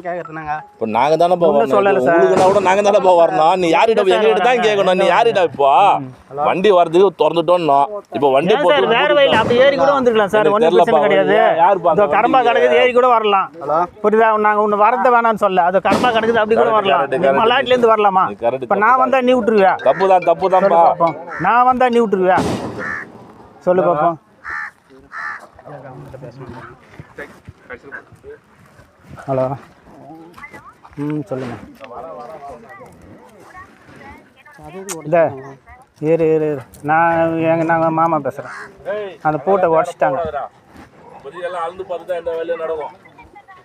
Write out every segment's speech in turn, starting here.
கேக்குறதுனாங்க. இப்போ நாங்க தானே வரணும். உங்களுக்குன்னா கூட நாங்க தானே வரணும். நீ யாரிட்ட எங்ககிட்ட தான் கேட்கணும். நீ யாரிட்ட இப்போ வண்டி வரதுக்கு திறந்துட்டோம்னோ இப்போ வண்டி போட்டு வேற வழியில் அப்படி ஏறி கூட வந்துருக்கலாம் சார். ஒன்றும் பிரச்சனை கிடையாது. யாரு கடம்பா கிடக்குது ஏறி கூட வரலாம். புரியுதா? நாங்க ஒன்று வரத வேணாம்னு சொல்ல. அது கடம்பா கிடக்குது அப்படி கூட வரலாம். மலாட்ல இருந்து வரலாமா? இப்போ நான் வந்தா நீ விட்டுருவியா? தப்பு தான். நான் வந்தா நீ விட்டுருவியா? சொல்லு பாப்போம். ஹலோ. சொல்லுங்க. இல்லை ஏறு நாங்கள் மாமா பேசுகிறேன். அந்த பூட்டை உடச்சிட்டாங்க. அழுந்து பார்த்து தான் எந்த வேலையும் நடக்கும்.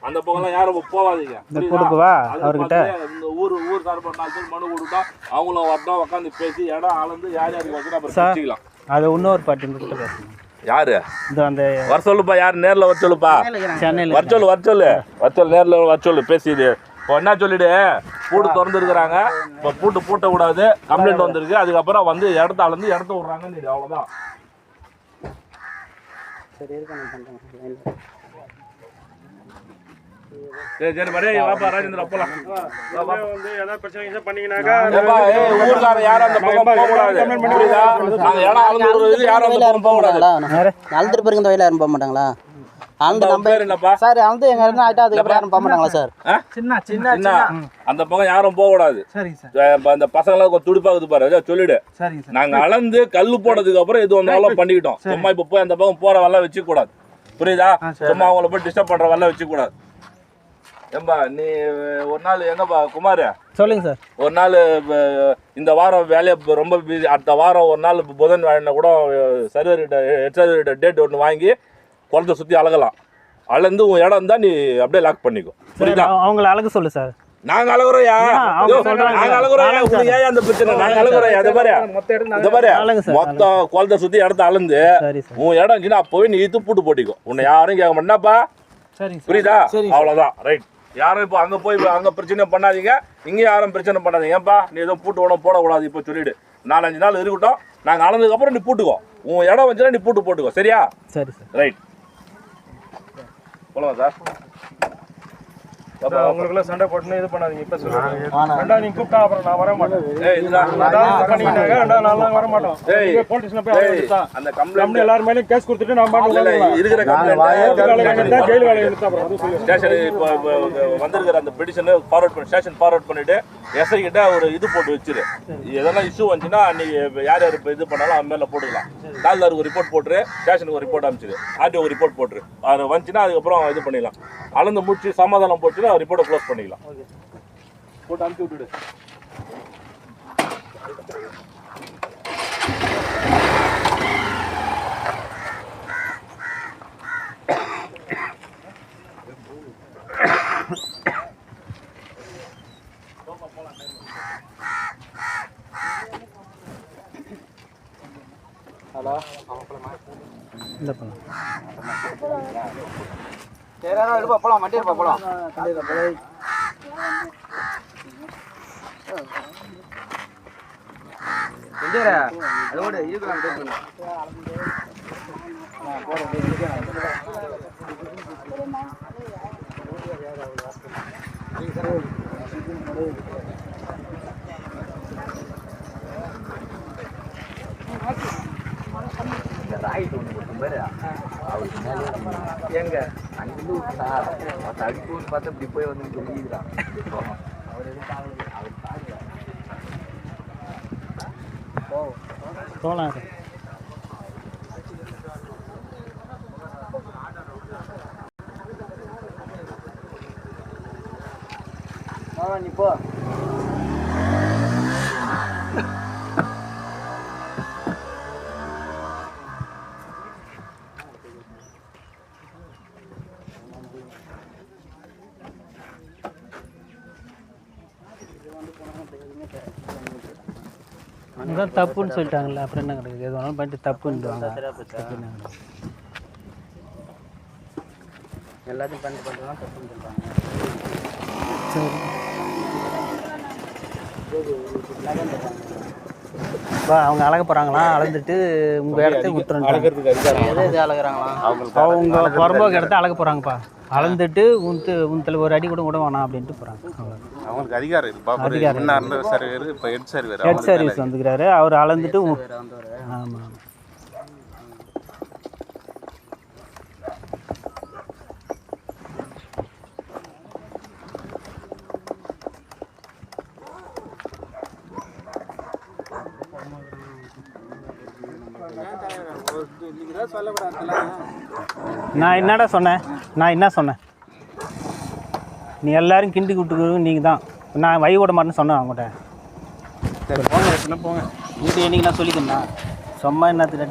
அந்த பக்கம்லாம் யாரும் போகாதீங்க. இந்த பூட்டுக்கு வா அவர்கிட்ட. இந்த ஊர் சார்பாக 4 பேர் மனு கொடுத்தா அவங்களும் வரட்டும், உட்காந்து பேசி இடம் அளந்து யார் யாருக்கு வந்து அப்புறம் வச்சுக்கலாம். அது இன்னொரு பாட்டி கிட்ட பேசணும். யாரு அந்த வர சொல்லுப்பா. யார் நேரில் வர சொல்லுப்பா. சென்னையில் வர சொல்லு நேரில் வர சொல்லு. பேசிடு. இப்போ என்ன சொல்லிடு, பூட்டு திறந்துருக்குறாங்க. இப்போ பூட்ட விடாது, கம்ப்ளைண்ட் வந்துருக்கு. அதுக்கப்புறம் வந்து இடத்த அளந்து இடத்த விட்றாங்க. நீ அவ்வளோதான். சரி மரியா வாப்பா ராஜேந்திரா போலாம். வந்து ஏதாவது பிரச்சனை பண்ணீங்கன்னாக்கா ஊர்காரன் யாரும் அந்த பக்கம் போகக்கூடாது. நாங்கள் இடம் அளந்து யாரும் அந்த பக்கம் போகக்கூடாது. அழுதுட்டு பிறகு இந்த வயலில் யாரும் போக மாட்டாங்களா? அந்த என்னப்பா சார் வந்து எங்க இருந்து ஆயிட்டா அதுக்கப்புறம் யாரும் போக மாட்டாங்களா சார்? சின்ன அந்த பக்கம் யாரும் போக கூடாது. அந்த பசங்களாம் துடிப்பாக்குது பாரு. சொல்லிடு. நாங்க அளந்து கல்லு போனதுக்கு அப்புறம் எது வந்தாலும் பண்ணிக்கிட்டோம். சும்மா இப்ப போய் அந்த பக்கம் போற வரலாம் வச்சுக்க கூடாது. புரியுதா? சும்மா அவங்கள போய் டிஸ்டர்ப் பண்ற வரலாம் வச்சுக்க கூடாது. ஏம்பா நீ ஒரு நாள் எங்கப்பா குமார் சொல்லுங்க சார். ஒரு நாள் இந்த வாரம் வேலையை ரொம்ப பிஸி. அடுத்த வாரம் ஒரு நாள் புதன் வேலைன்னா கூட சர்வர்கிட்ட டேட் ஒன்று வாங்கி குளத்தை சுற்றி அழகலாம். அளந்து உன் இடம் தான் நீ அப்படியே லாக் பண்ணிக்கோ. புரியுதா? அவங்கள அழகு சொல்லு சார். நாங்க அழகுறோயா. நாங்க அழகுறோயா. உங்களுக்கு ஏன் அந்த பிரச்சனை? நாங்க அழகுறோயா. இந்த பாரு மொத்தம் குளத்தை சுற்றி இடத்த அளந்து உன் இடம் இருந்துச்சுன்னா அப்போவே நீ இழுத்து பூட்டு போட்டிக்கோ. உன்னை யாரும் கேட்க மாட்டேன்னாப்பா. புரியுதா? அவ்வளோதான். ரைட். யாரும் இப்போ அங்கே போய் அங்கே பிரச்சனை பண்ணாதீங்க. இங்கே யாரும் பிரச்சனை பண்ணாதீங்க. ஏன்பா நீ எதுவும் பூட்டு விட போடக்கூடாது. இப்போ சொல்லிவிடு. 4-5 நாள் இருக்கட்டும். நாங்கள் அளந்ததுக்கப்புறம் நீ பூட்டுக்கோ. உன் இடம் வந்துச்சுன்னா நீ பூட்டு போட்டுக்கோ. சரியா? சரி சார். ரைட். போலாம் சார். உங்களுக்குள்ள சண்டை போட்டுன்னு இது பண்ணாதீங்க. இப்போ சொல்லுங்க. நீங்க கூப்பிட்டா அப்புறம் நான் வர மாட்டேன். நான்லாம் வர மாட்டோம். போலீஸ்ல போய் அந்த கம்ப்ளைண்ட் எல்லாரும் மேலேயும் கேஸ் கொடுத்துட்டு நான் இருக்கிற கம்ப்ளைண்ட் ஜெயில் வேலை எடுத்து அப்புறம் ஸ்டேஷன் இப்போ வந்திருக்கிற அந்த பெட்டிஷனை ஃபார்வர்ட் பண்ணி ஸ்டேஷன் ஃபார்வர்ட் பண்ணிட்டு எஸ்ஐ கிட்ட ஒரு இது போட்டு வச்சிரு. எதனா இஷ்யூ வந்துச்சுன்னா அன்னைக்கு யார் யார் இப்போ இது பண்ணாலும் அவன் மேலே போட்டுக்கலாம். தால்தாருக்கு ஒரு ரிப்போர்ட் போட்டுரு. ஸ்டேஷனுக்கு ஒரு ரிப்போர்ட் அனுப்பிச்சிரு. ஆர்டிஓ ஒரு ரிப்போர்ட் போட்டுரு. அது வந்துச்சுன்னா அதுக்கப்புறம் இது பண்ணிடலாம். அளந்து முடிச்சு சமாதானம் போச்சுன்னா ரிப்போர்ட்டை க்ளோஸ் பண்ணிக்கலாம். போட்டு அனுப்பி விட்டுடு. ஹலோ. இந்த பண்ணலாம். போலாம் வண்டி இருப்பா போலாம். அதோட இருக்கலாம். எங்க அங்கிருந்து அடிப்போன்னு பார்த்தா இப்படி போய் வந்து சொல்லிக்கிறான். போகலாம். நீ போ. அதான் தப்புன்னு சொல்லிட்டாங்கல்ல. அப்புறம் என்ன கிடைக்குது? எது வேணாலும் பண்ணிட்டு தப்புன்னுவாங்க. எல்லாத்தையும் பண்ணிட்டு தான் தப்புன்னு சொல்கிறாங்க. அவங்க அழக போகிறாங்களா? அளந்துட்டு உங்கள் இடத்த விட்டுருங்க. எது அழகுறாங்களா? அவங்க புறம்போக்கு இடத்த அழக போகிறாங்கப்பா. அளந்துட்டு உனத்துல ஒரு அடி கூட விட வேணாம் அப்படின்ட்டு போகிறாங்க. அவங்களுக்கு அதிகாரம் இருக்கு. அதிகாரம் முன்னாடி சர்வேர் இப்போ ஹெட் சர்வேர் ஹெட் சர்வீஸ் வந்துக்கிறாரு. அவர் அளந்துட்டு ஆமாம். நான் என்னடா சொன்னேன்? நான் என்ன சொன்னேன்? நீ எல்லாரும் கிண்டி விட்டுக்கு நீங்கள் தான். நான் வை விட மாட்டேன்னு சொன்னேன் அவங்ககிட்ட. போங்க போங்க இது என்னைக்கு நான் சொல்லிக்கிறேன் சும்மா என்னத்துக்கு